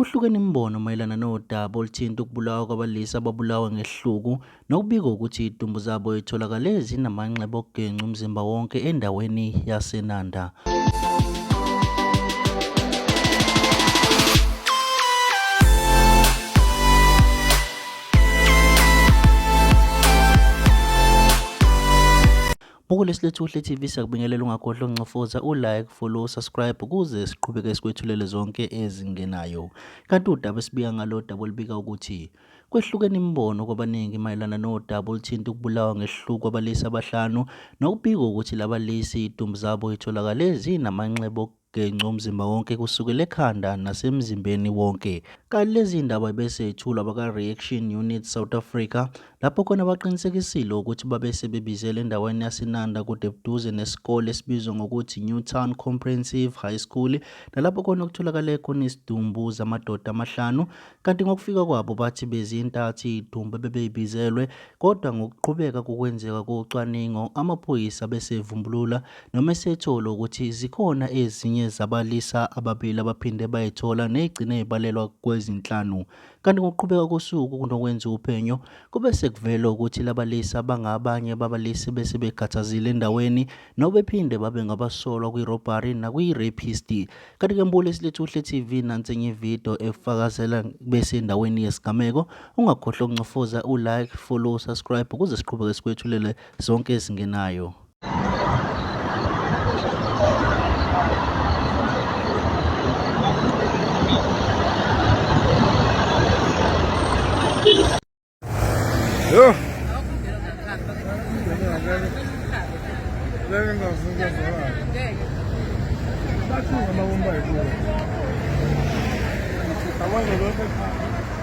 Kuhlukene imibono mayelana nodaba oluthinta ukubulawa kwabalisa ababulawa ngehluku nokubika ukuthi izitumbu zabo zitholakale zinamanxeba okugenca umzimba wonke endaweni yaseNanda. Buku lesilethu uhle TV siyakubingelela ungakhohlwa ukuncofoza u-like, follow, subscribe ukuze siqhubeke sikwethulele zonke ezingenayo. Kanti udaba esibika ngalo daba olubika ukuthi kwehlukene imibono kwabaningi mayelana nodaba oluthinta ukubulawa ngehluku kwabalisi abahlanu nokubika ukuthi labalisi izitumbu zabo zitholakale zinamanxeba okugenca umzimba wonke kusukela ekhanda nasemzimbeni wonke. Kanti lezi ndaba bese zethulwa abaka-Reaction Unit South Africa lapho khona baqinisekisile ukuthi babe sebebizele endaweni yaseNanda kude buduze nesikole esibizwa ngokuthi Newtown Comprehensive High School, nalapho khona kutholakale khona izidumbu zamadoda amahlanu. Kanti ngokufika kwabo bathi bezintathu izidumbu bebeyibizelwe, kodwa ngokuqhubeka kokwenzeka kocwaningo amaphoyisa besevumbulula noma esethola ukuthi zikhona ezinye zabalisa ababili abaphinde bayithola nezigcine zibalelwa kwezinhlanu. Kanti ngokuqhubeka kosuku kunokwenza uphenyo kube sekuvela ukuthi labalisa bangabanye babalisi bese bekhathazile endaweni nobephinde babe ngabasolwa kwi-robbery nakwi-rapist. Kanti-ke mbulo esilethu uhle TV nansi enye ividiyo efakazela bese endaweni yesigameko. Ungakhohlwa ukuncofoza u-like, follow, subscribe ukuze siqhubeke sikwethulele zonke ezingenayo. Yo. Lele ngazungeza la. Bathi ngama bomba ikho. Amanje lokho.